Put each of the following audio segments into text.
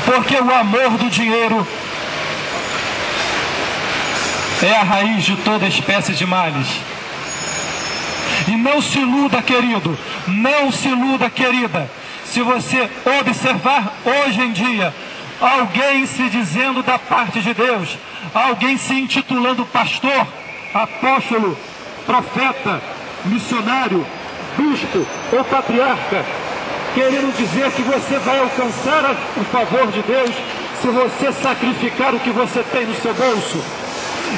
Porque o amor do dinheiro é a raiz de toda espécie de males. E não se iluda, querido, não se iluda, querida, se você observar hoje em dia alguém se dizendo da parte de Deus, alguém se intitulando pastor, apóstolo, profeta, missionário, bispo ou patriarca, querendo dizer que você vai alcançar o favor de Deus se você sacrificar o que você tem no seu bolso.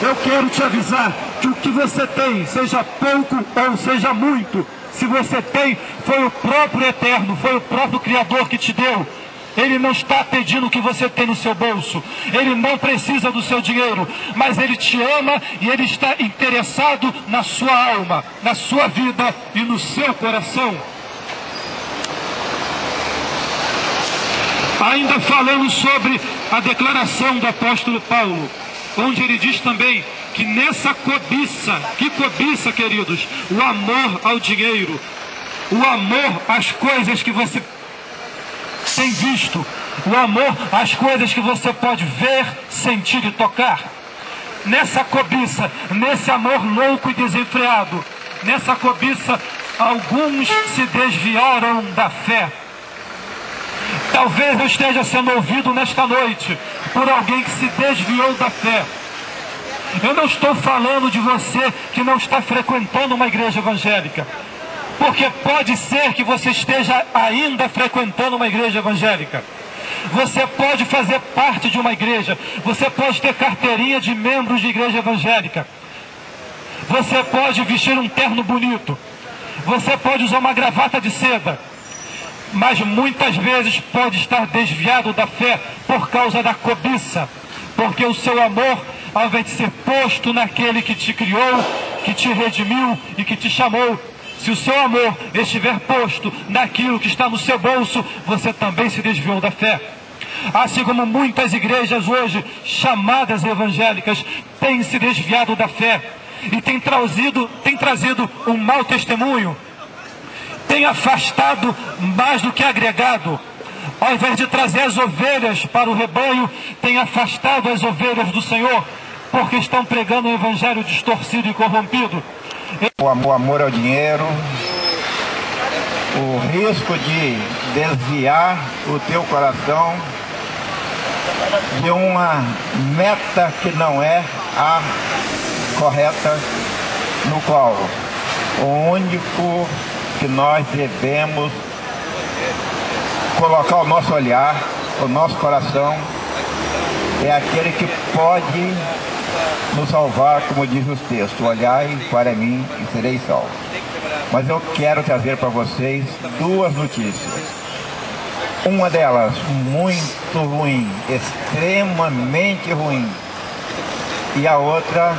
Eu quero te avisar que o que você tem, seja pouco ou seja muito, se você tem, foi o próprio Eterno, foi o próprio Criador que te deu. Ele não está pedindo o que você tem no seu bolso, Ele não precisa do seu dinheiro, mas Ele te ama e Ele está interessado na sua alma, na sua vida e no seu coração. Ainda falando sobre a declaração do apóstolo Paulo, onde ele diz também que nessa cobiça, que cobiça, queridos, o amor ao dinheiro, o amor às coisas que você tem visto, o amor às coisas que você pode ver, sentir e tocar. Nessa cobiça, nesse amor louco e desenfreado, nessa cobiça, alguns se desviaram da fé. Talvez eu esteja sendo ouvido nesta noite por alguém que se desviou da fé. Eu não estou falando de você que não está frequentando uma igreja evangélica, porque pode ser que você esteja ainda frequentando uma igreja evangélica. Você pode fazer parte de uma igreja, você pode ter carteirinha de membros de igreja evangélica, você pode vestir um terno bonito, você pode usar uma gravata de seda, mas muitas vezes pode estar desviado da fé por causa da cobiça, porque o seu amor, ao invés de ser posto naquele que te criou, que te redimiu e que te chamou, se o seu amor estiver posto naquilo que está no seu bolso, você também se desviou da fé. Assim como muitas igrejas hoje, chamadas evangélicas, têm se desviado da fé e têm trazido um mau testemunho, tem afastado mais do que agregado. Ao invés de trazer as ovelhas para o rebanho, tem afastado as ovelhas do Senhor, porque estão pregando um evangelho distorcido e corrompido. O amor ao dinheiro, o risco de desviar o teu coração de uma meta que não é a correta, no qual o único que nós devemos colocar o nosso olhar, o nosso coração, é aquele que pode nos salvar, como diz o texto: olhai para mim e serei salvo. Mas eu quero trazer para vocês duas notícias. Uma delas muito ruim, extremamente ruim, e a outra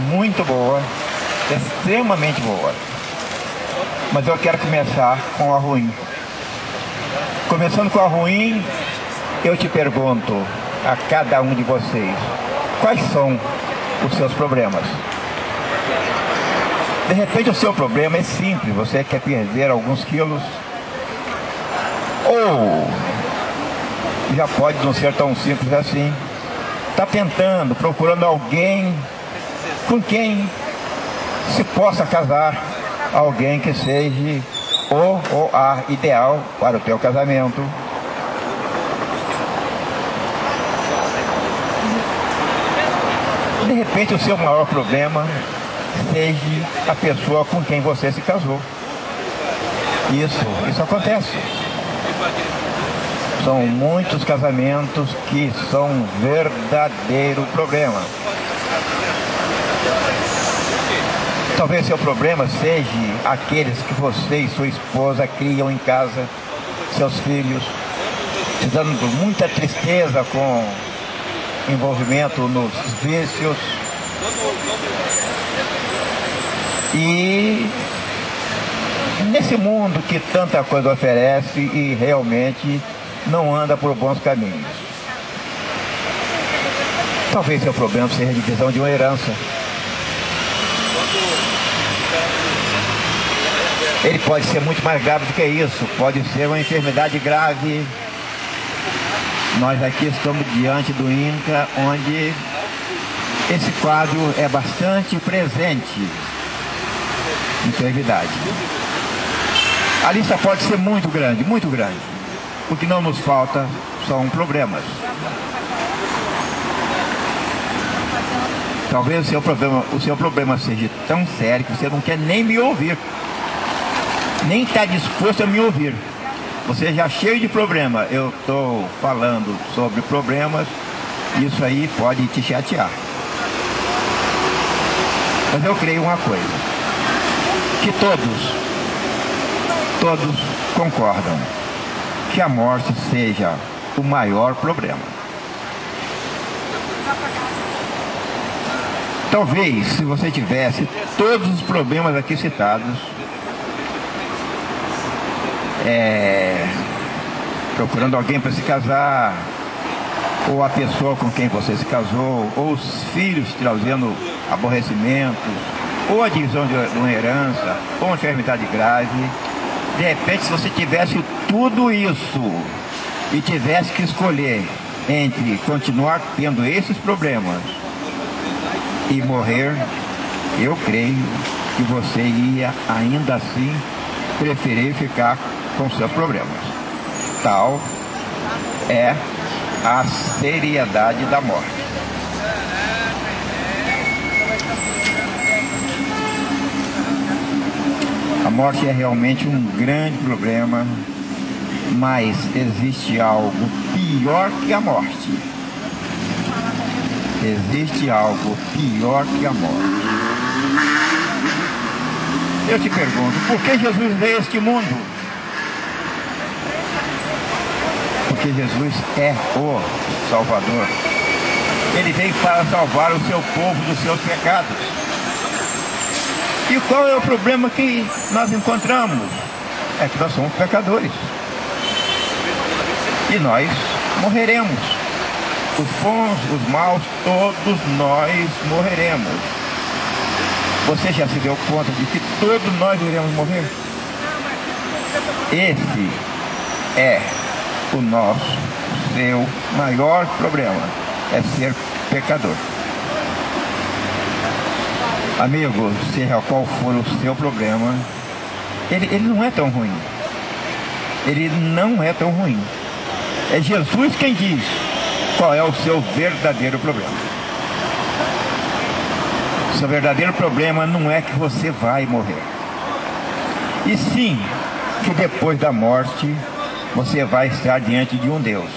muito boa, extremamente boa. Mas eu quero começar com a ruim. Começando com a ruim, eu te pergunto a cada um de vocês: quais são os seus problemas? De repente o seu problema é simples, você quer perder alguns quilos, ou já pode não ser tão simples assim. Está tentando, procurando alguém com quem se possa casar, alguém que seja o ou a ideal para o teu casamento. De repente o seu maior problema seja a pessoa com quem você se casou. Isso acontece. São muitos casamentos que são um verdadeiro problema. Talvez seu problema seja aqueles que você e sua esposa criam em casa, seus filhos, te dando muita tristeza com envolvimento nos vícios. E nesse mundo que tanta coisa oferece e realmente não anda por bons caminhos. Talvez seu problema seja a divisão de uma herança. Ele pode ser muito mais grave do que isso. Pode ser uma enfermidade grave, Nós aqui estamos diante do INCRA, onde esse quadro é bastante presente em enfermidade. A lista pode ser muito grande. O que não nos falta são problemas. Talvez o seu problema seja tão sério que você não quer nem me ouvir. Nem está disposto a me ouvir. Você já cheio de problema. Eu estou falando sobre problemas. Isso aí pode te chatear. Mas eu creio uma coisa. Que todos concordam que a morte seja o maior problema. Talvez, se você tivesse todos os problemas aqui citados, procurando alguém para se casar, ou a pessoa com quem você se casou, ou os filhos trazendo aborrecimentos, ou a divisão de uma herança, ou uma enfermidade grave. De repente, se você tivesse tudo isso e tivesse que escolher entre continuar tendo esses problemas e morrer, eu creio que você ia ainda assim preferir ficar com seus problemas. Tal é a seriedade da morte. A morte é realmente um grande problema, mas existe algo pior que a morte. Existe algo pior que a morte. Eu te pergunto, por que Jesus veio a este mundo? Porque Jesus é o Salvador. Ele veio para salvar o seu povo dos seus pecados. E qual é o problema que nós encontramos? É que nós somos pecadores. E nós morreremos. Os bons, os maus, todos nós morreremos. Você já se deu conta de que todos nós iremos morrer? Esse é o nosso, seu maior problema. É ser pecador. Amigo, seja qual for o seu problema, ele não é tão ruim. Ele não é tão ruim. É Jesus quem diz qual é o seu verdadeiro problema. Seu verdadeiro problema não é que você vai morrer, e sim que depois da morte você vai estar diante de um Deus,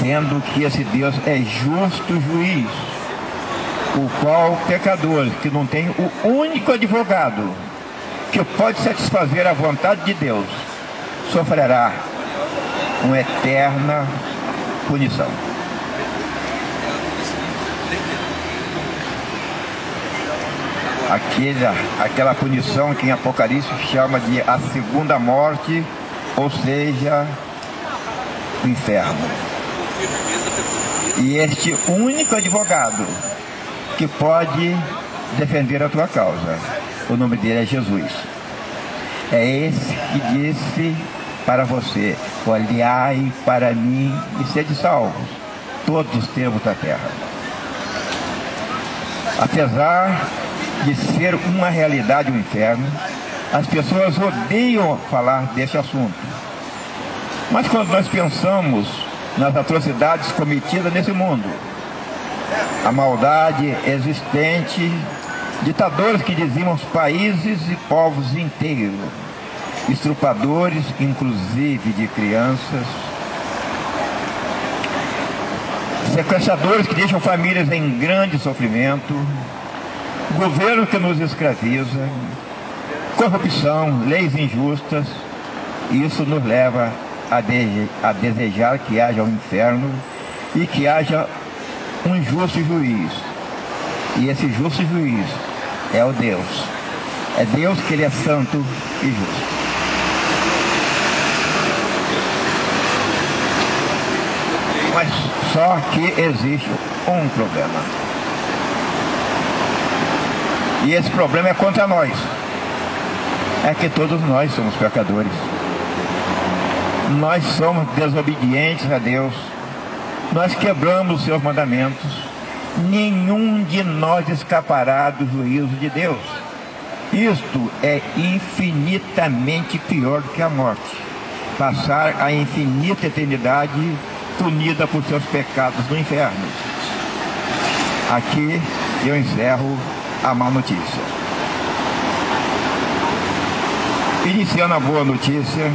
sendo que esse Deus é justo juiz, o qual pecador que não tem o único advogado que pode satisfazer a vontade de Deus sofrerá uma eterna punição. Aquela punição que em Apocalipse chama de a segunda morte, ou seja, o inferno. E este único advogado que pode defender a tua causa, o nome dele é Jesus. É esse que disse para você: olhai para mim e sede salvos, todos os tempos da terra. Apesar de ser uma realidade o inferno, as pessoas odeiam falar desse assunto. Mas quando nós pensamos nas atrocidades cometidas nesse mundo, a maldade existente, ditadores que dizimam os países e povos inteiros, estrupadores, inclusive de crianças, sequestradores que deixam famílias em grande sofrimento, governo que nos escraviza, corrupção, leis injustas, isso nos leva a desejar que haja um inferno e que haja um justo juiz. E esse justo juiz é o Deus. É Deus, que ele é santo e justo. Mas só que existe um problema. E esse problema é contra nós. É que todos nós somos pecadores. nós somos desobedientes a Deus, nós quebramos os seus mandamentos, nenhum de nós escapará do juízo de Deus. Isto é infinitamente pior do que a morte, passar a infinita eternidade punida por seus pecados no inferno. Aqui eu encerro a má notícia. Iniciando a boa notícia,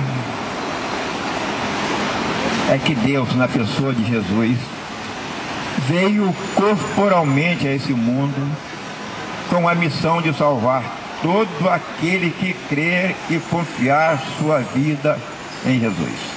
é que Deus, na pessoa de Jesus, veio corporalmente a esse mundo com a missão de salvar todo aquele que crer e confiar sua vida em Jesus.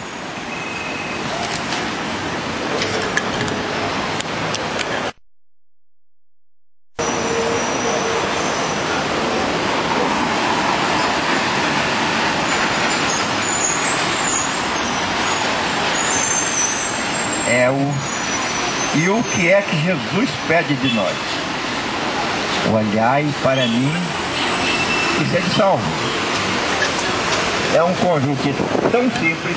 E o que é que Jesus pede de nós? Olhai para mim e sede salvo. É um convite tão simples,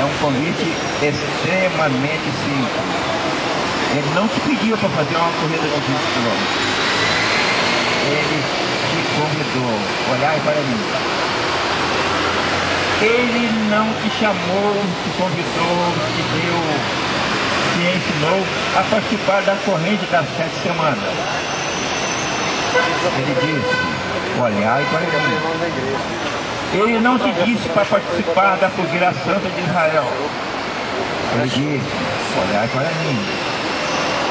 é um convite extremamente simples. Ele não te pediu para fazer uma corrida de 20 km. Ele te convidou, olhai para mim. Ele não te chamou, te convidou, te deu, te ensinou a participar da corrente das 7 semanas. Ele disse, olhai para mim. Ele não te disse para participar da fogueira santa de Israel. Ele disse, olhai para mim.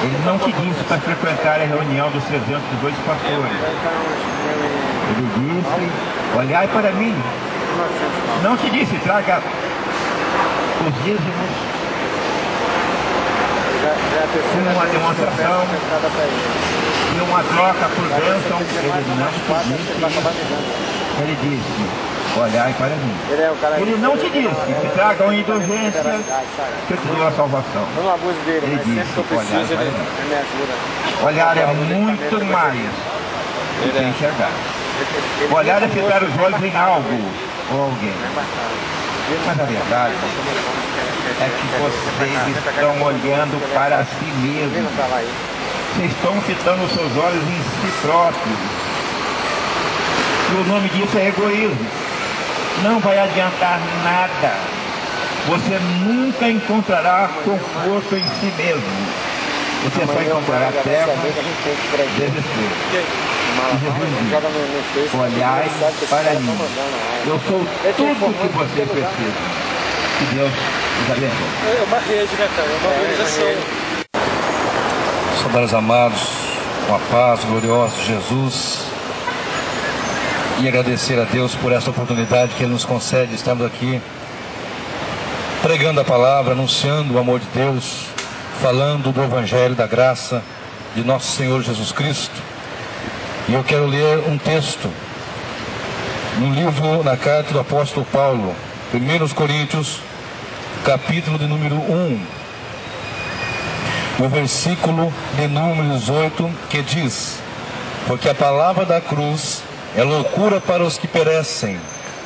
Ele não te disse para frequentar a reunião dos 302 pastores. Ele disse, olhai para mim. Não te disse, traga os dízimos, uma demonstração e uma troca por bênção. Ele disse, olhai para mim. Ele não te disse que traga uma indulgência que eu te dou a salvação. Ele disse, olhai para mim. Olhar é muito mais do que enxergar. Olhar é fitar os olhos em algo ou alguém. Mas a verdade é que vocês estão olhando para si mesmos. Vocês estão fitando os seus olhos em si próprios. E o nome disso é egoísmo. Não vai adiantar nada. Você nunca encontrará conforto em si mesmo. Você só encontrará trevas, desespero. E Jesus diz, olhai para mim. Eu sou tudo o que você precisa. Que Deus nos abençoe. É uma rede, né, cara? É uma organização. Soldados amados, com a paz gloriosa de Jesus, e agradecer a Deus por essa oportunidade que Ele nos concede. Estamos aqui pregando a palavra, anunciando o amor de Deus, falando do Evangelho da graça de nosso Senhor Jesus Cristo. E eu quero ler um texto no livro, na carta do apóstolo Paulo, 1 Coríntios, capítulo de número 1, o versículo de número 18, que diz: porque a palavra da cruz é loucura para os que perecem,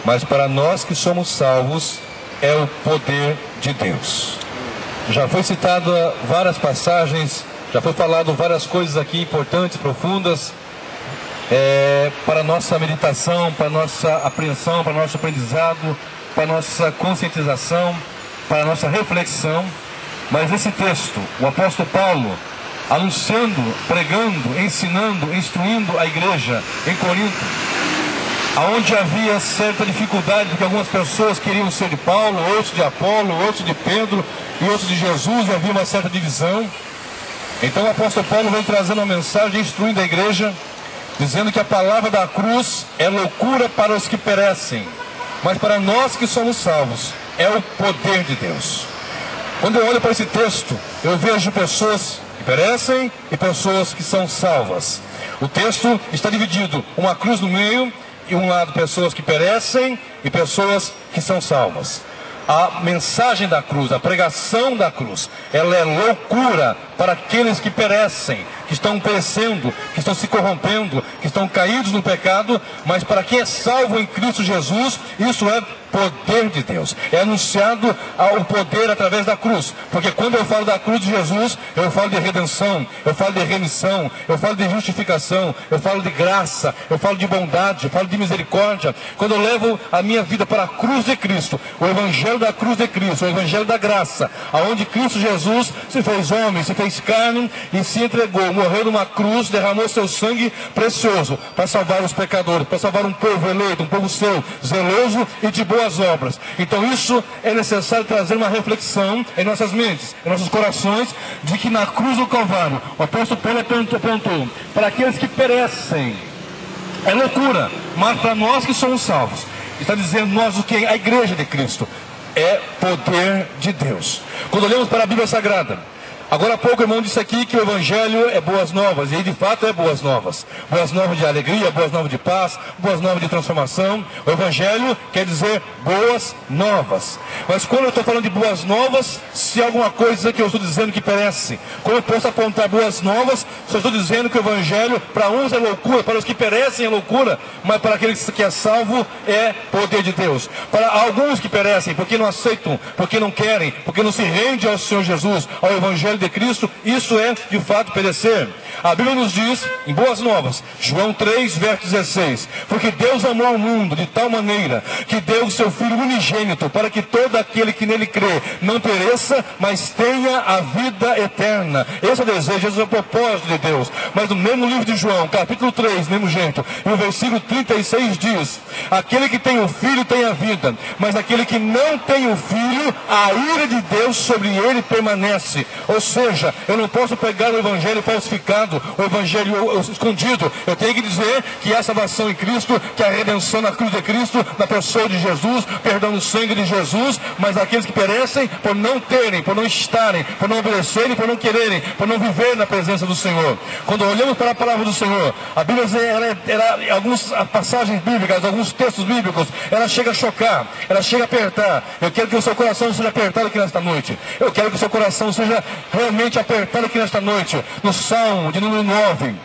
mas para nós que somos salvos é o poder de Deus. Já foi citado várias passagens, já foi falado várias coisas aqui importantes, profundas, para nossa meditação, para nossa apreensão, para nosso aprendizado, para nossa conscientização, para nossa reflexão. Mas esse texto, o apóstolo Paulo, anunciando, pregando, ensinando, instruindo a igreja em Corinto, aonde havia certa dificuldade, porque algumas pessoas queriam ser de Paulo, outros de Apolo, outros de Pedro e outros de Jesus, e havia uma certa divisão. Então o apóstolo Paulo vem trazendo uma mensagem, instruindo a igreja, dizendo que a palavra da cruz é loucura para os que perecem, mas para nós que somos salvos é o poder de Deus. Quando eu olho para esse texto, eu vejo pessoas que perecem e pessoas que são salvas. O texto está dividido, uma cruz no meio, e um lado pessoas que perecem e pessoas que são salvas. A mensagem da cruz, a pregação da cruz, ela é loucura para aqueles que perecem, que estão perecendo, que estão se corrompendo, que estão caídos no pecado, mas para quem é salvo em Cristo Jesus, isso é poder de Deus. É anunciado o poder através da cruz, porque quando eu falo da cruz de Jesus, eu falo de redenção, eu falo de remissão, eu falo de justificação, eu falo de graça, eu falo de bondade, eu falo de misericórdia. Quando eu levo a minha vida para a cruz de Cristo, o evangelho da cruz de Cristo, o evangelho da graça, aonde Cristo Jesus se fez homem, se fez carne e se entregou, morreu numa cruz, derramou seu sangue precioso para salvar os pecadores, para salvar um povo eleito, um povo seu, zeloso e de boas obras. Então isso é necessário trazer uma reflexão em nossas mentes, em nossos corações, de que na cruz do Calvário, o apóstolo Paulo apontou para aqueles que perecem, é loucura, mas para nós que somos salvos, está dizendo nós o que? A igreja de Cristo é poder de Deus. Quando olhamos para a Bíblia Sagrada, agora há pouco o irmão disse aqui que o evangelho é boas novas, e de fato é boas novas. Boas novas de alegria, boas novas de paz, boas novas de transformação. O evangelho quer dizer boas novas. Mas quando eu estou falando de boas novas, se há alguma coisa que eu estou dizendo que perece, como eu posso apontar boas novas, se eu estou dizendo que o evangelho para uns é loucura, para os que perecem é loucura, mas para aqueles que é salvo é poder de Deus. Para alguns que perecem, porque não aceitam, porque não querem, porque não se rendem ao Senhor Jesus, ao evangelho de Cristo, isso é de fato perecer. A Bíblia nos diz, em Boas Novas, João 3, verso 16, porque Deus amou o mundo de tal maneira que deu o seu Filho unigênito para que todo aquele que nele crê não pereça, mas tenha a vida eterna. Esse é o desejo, esse é o propósito de Deus. Mas no mesmo livro de João, capítulo 3, mesmo jeito, no versículo 36 diz, aquele que tem o Filho tem a vida, mas aquele que não tem o Filho, a ira de Deus sobre ele permanece. Ou seja, eu não posso pegar o evangelho falsificado, o evangelho escondido. Eu tenho que dizer que há salvação em Cristo, que há redenção na cruz de Cristo, na pessoa de Jesus, perdão no sangue de Jesus, mas aqueles que perecem por não terem, por não estarem, por não obedecerem, por não quererem, por não viver na presença do Senhor. Quando olhamos para a palavra do Senhor, a Bíblia, algumas passagens bíblicas, alguns textos bíblicos, ela chega a chocar, ela chega a apertar. Eu quero que o seu coração seja apertado aqui nesta noite. Eu quero que o seu coração seja realmente apertado aqui nesta noite. No Salmo de número 9,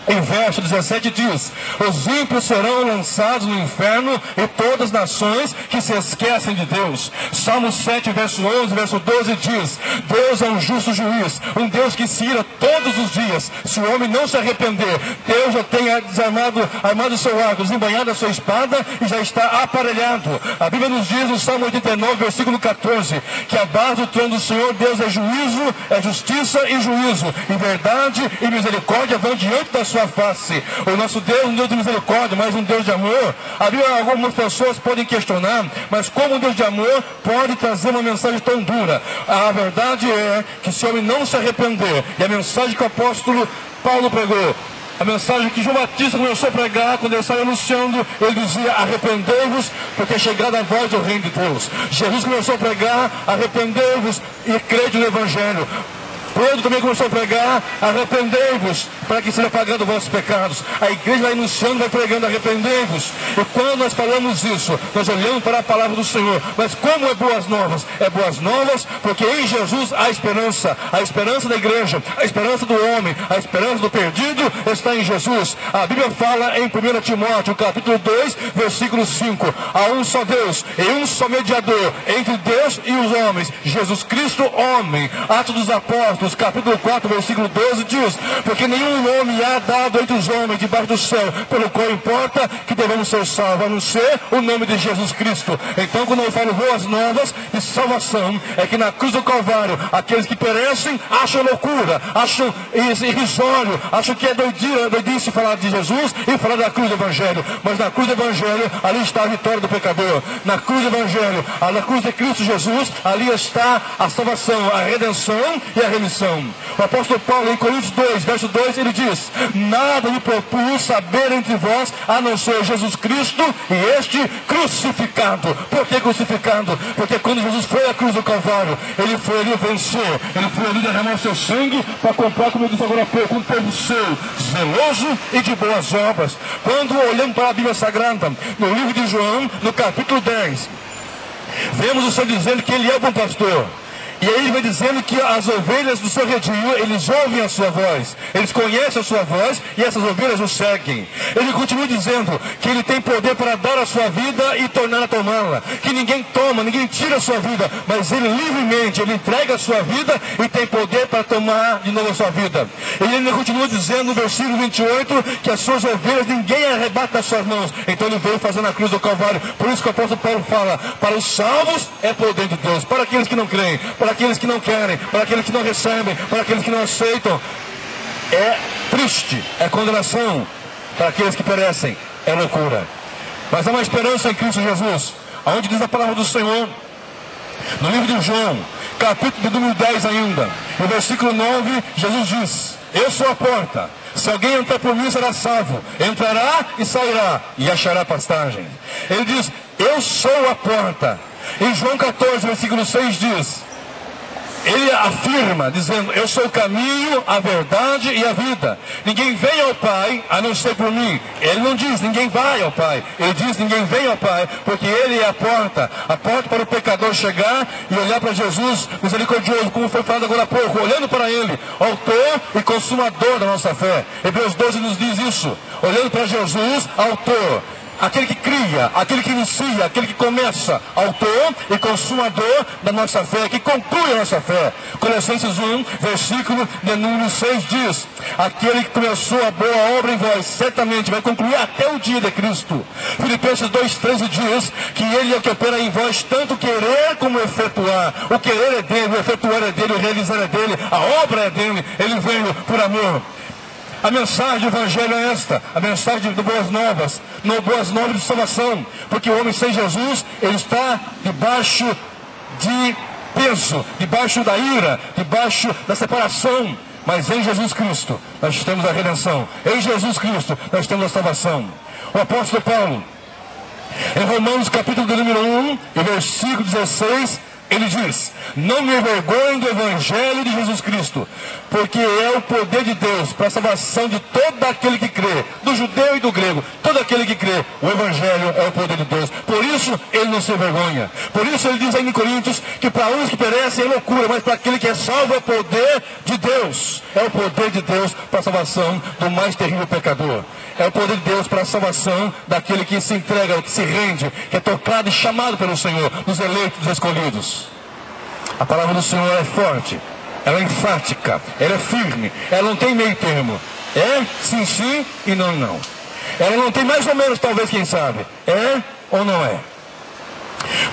em verso 17 diz, os ímpios serão lançados no inferno e todas as nações que se esquecem de Deus. Salmo 7, verso 11, verso 12 diz, Deus é um justo juiz, um Deus que se ira todos os dias. Se o homem não se arrepender, Deus já tem armado o seu arco, desembanhado a sua espada e já está aparelhado. A Bíblia nos diz no Salmo 89, versículo 14, que abaixo do trono do Senhor Deus é juízo, é justiça e juízo, e verdade e misericórdia vão diante da sua face. O nosso Deus é um Deus de misericórdia, mas um Deus de amor. Algumas pessoas podem questionar, mas como um Deus de amor pode trazer uma mensagem tão dura? A verdade é que se o homem não se arrepender, e a mensagem que o apóstolo Paulo pregou, a mensagem que João Batista começou a pregar, quando ele saiu anunciando, ele dizia, arrependei-vos, porque é chegada a vós o reino de Deus. Jesus começou a pregar, arrependei-vos e crede no Evangelho. Pedro também começou a pregar, arrependei-vos, para que seja pagado os vossos pecados. A igreja vai anunciando, vai pregando, arrependei-vos. E quando nós falamos isso, nós olhamos para a palavra do Senhor. Mas como é boas novas? É boas novas porque em Jesus há esperança. A esperança da igreja, a esperança do homem, a esperança do perdido está em Jesus. A Bíblia fala em 1 Timóteo, capítulo 2, versículo 5. Há um só Deus e um só mediador entre Deus e os homens, Jesus Cristo, homem. Atos dos Apóstolos, capítulo 4, versículo 12 diz, porque nenhum nome há dado entre os homens debaixo do céu, pelo qual importa que devemos ser salvos, a não ser o nome de Jesus Cristo. Então, quando eu falo boas novas e salvação, é que na cruz do Calvário, aqueles que perecem acham loucura, acham irrisório, acham que é doidice falar de Jesus e falar da cruz do Evangelho. Mas na cruz do Evangelho, ali está a vitória do pecador. Na cruz do Evangelho, na cruz de Cristo Jesus, ali está a salvação, a redenção e a remissão. O apóstolo Paulo, em Coríntios 2, verso 2, ele diz, nada me propus saber entre vós, a não ser Jesus Cristo e este crucificado. Por que crucificado? Porque quando Jesus foi à cruz do Calvário, ele foi ali vencer, ele foi ali derramar seu sangue para comprar, como eu disse agora há pouco, um povo seu, zeloso e de boas obras. Quando olhamos para a Bíblia Sagrada, no livro de João, no capítulo 10, Vemos o Senhor dizendo que Ele é o bom pastor. E aí ele vai dizendo que as ovelhas do seu redil, eles ouvem a sua voz, eles conhecem a sua voz e essas ovelhas o seguem. Ele continua dizendo que ele tem poder para dar a sua vida e tornar a tomá-la, que ninguém toma, ninguém tira a sua vida, mas ele livremente, ele entrega a sua vida e tem poder para tomar de novo a sua vida. E ele continua dizendo no versículo 28 que as suas ovelhas ninguém arrebata das suas mãos. Então ele veio fazendo a cruz do Calvário. Por isso que o apóstolo Paulo fala, para os salvos é poder de Deus, para aqueles que não creem, para aqueles que não querem, para aqueles que não recebem, para aqueles que não aceitam, é triste, é condenação. Para aqueles que perecem, é loucura. Mas há uma esperança em Cristo Jesus, aonde diz a palavra do Senhor, no livro de João, capítulo número 10 ainda, no versículo 9, Jesus diz: eu sou a porta, se alguém entrar por mim será salvo, entrará e sairá e achará pastagem. Ele diz, eu sou a porta. Em João 14, versículo 6 diz, ele afirma, dizendo, eu sou o caminho, a verdade e a vida. Ninguém vem ao Pai, a não ser por mim. Ele não diz, ninguém vai ao Pai. Ele diz, ninguém vem ao Pai, porque Ele é a porta para o pecador chegar e olhar para Jesus misericordioso, como foi falado agora há pouco, olhando para Ele, autor e consumador da nossa fé. Hebreus 12 nos diz isso, olhando para Jesus, autor, aquele que cria, aquele que inicia, aquele que começa, autor e consumador da nossa fé, que conclui a nossa fé. Colossenses 1, versículo de número 6 diz, aquele que começou a boa obra em vós, certamente vai concluir até o dia de Cristo. Filipenses 2,13 diz que Ele é o que opera em vós, tanto querer como efetuar. O querer é dele, o efetuar é dele, o realizar é dele, a obra é dele, Ele veio por amor. A mensagem do Evangelho é esta, a mensagem de boas novas, não boas novas de salvação, porque o homem sem Jesus, ele está debaixo de peso, debaixo da ira, debaixo da separação, mas em Jesus Cristo nós temos a redenção, em Jesus Cristo nós temos a salvação. O apóstolo Paulo, em Romanos capítulo número 1, e versículo 16, ele diz, não me envergonhe do Evangelho de Jesus Cristo, porque é o poder de Deus para a salvação de todo aquele que crê, do judeu e do grego, todo aquele que crê, o Evangelho é o poder de Deus. Por isso ele não se envergonha. Por isso ele diz aí em Coríntios que para uns que perecem é loucura, mas para aquele que é salvo é o poder de Deus. É o poder de Deus para a salvação do mais terrível pecador. É o poder de Deus para a salvação daquele que se entrega, que se rende, que é tocado e chamado pelo Senhor, dos eleitos, dos escolhidos. A palavra do Senhor é forte, ela é enfática, ela é firme, ela não tem meio termo. É sim, sim e não, não. Ela não tem mais ou menos, talvez, quem sabe. É ou não é?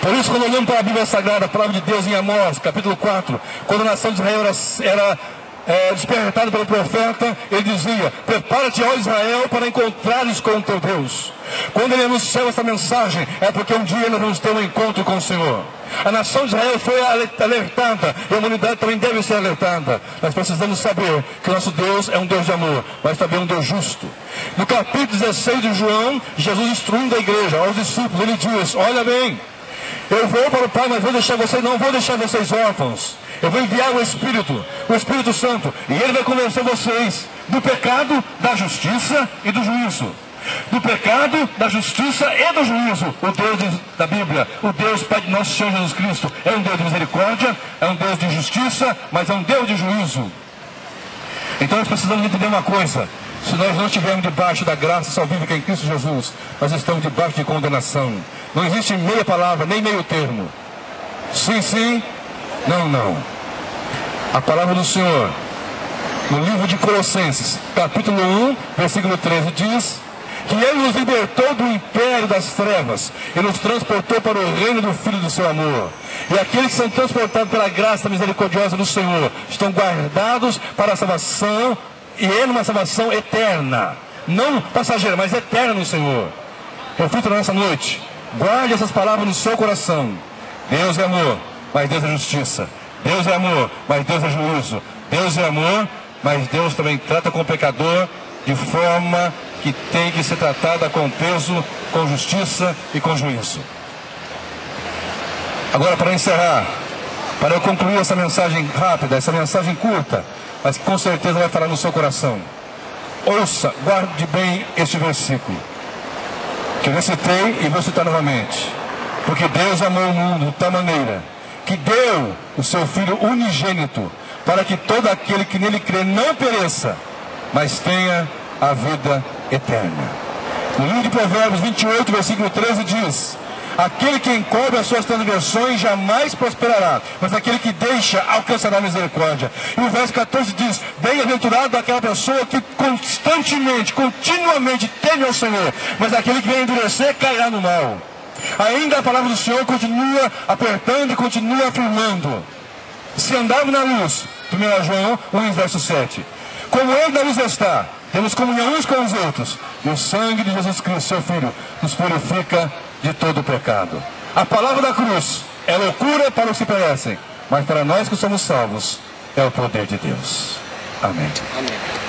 Por isso, quando olhamos para a Bíblia Sagrada, a palavra de Deus em Amós, capítulo 4, quando a nação de Israel era despertado pelo profeta, ele dizia, prepara-te, ó Israel, para encontrares com o teu Deus. Quando ele anunciou essa mensagem, é porque um dia nós vamos ter um encontro com o Senhor. A nação de Israel foi alertada, e a humanidade também deve ser alertada. Nós precisamos saber que o nosso Deus é um Deus de amor, mas também um Deus justo. No capítulo 16 de João, Jesus instruindo a igreja, aos discípulos, ele diz, olha bem, eu vou para o Pai, mas não vou deixar vocês órfãos. Eu vou enviar o Espírito Santo, e ele vai convencer vocês do pecado, da justiça e do juízo. Do pecado, da justiça e do juízo. O Deus da Bíblia, o Deus Pai de nosso Senhor Jesus Cristo, é um Deus de misericórdia, é um Deus de justiça, mas é um Deus de juízo. Então nós precisamos entender uma coisa: se nós não estivermos debaixo da graça salvífica em Cristo Jesus, nós estamos debaixo de condenação. Não existe meia palavra, nem meio termo. Sim, sim, não, não. A palavra do Senhor, no livro de Colossenses, capítulo 1, versículo 13, diz que Ele nos libertou do império das trevas e nos transportou para o reino do Filho do seu amor. E aqueles que são transportados pela graça misericordiosa do Senhor estão guardados para a salvação, e é uma salvação eterna, não passageira, mas eterna no Senhor. Reflita nessa noite, guarde essas palavras no seu coração. Deus é amor, mas Deus é justiça. Deus é amor, mas Deus é juízo. Deus é amor, mas Deus também trata com o pecador de forma que tem que ser tratada com peso, com justiça e com juízo. Agora, para encerrar, para eu concluir essa mensagem rápida, essa mensagem curta, mas que com certeza vai falar no seu coração, ouça, guarde bem este versículo que eu recitei e vou citar novamente. Porque Deus amou o mundo de tal maneira que deu o seu Filho unigênito, para que todo aquele que nele crê não pereça, mas tenha a vida eterna. No livro de Provérbios 28, versículo 13 diz: aquele que encobre as suas transgressões jamais prosperará, mas aquele que deixa alcançará misericórdia. E o verso 14 diz: bem-aventurado aquela pessoa que constantemente, continuamente teme ao Senhor, mas aquele que vem endurecer cairá no mal. Ainda a palavra do Senhor continua apertando e continua afirmando: se andarmos na luz, 1 João 1, verso 7, como Ele na luz está, temos comunhão uns com os outros, e o sangue de Jesus Cristo, seu Filho, nos purifica de todo o pecado. A palavra da cruz é loucura para os que perecem, mas para nós que somos salvos, é o poder de Deus. Amém. Amém.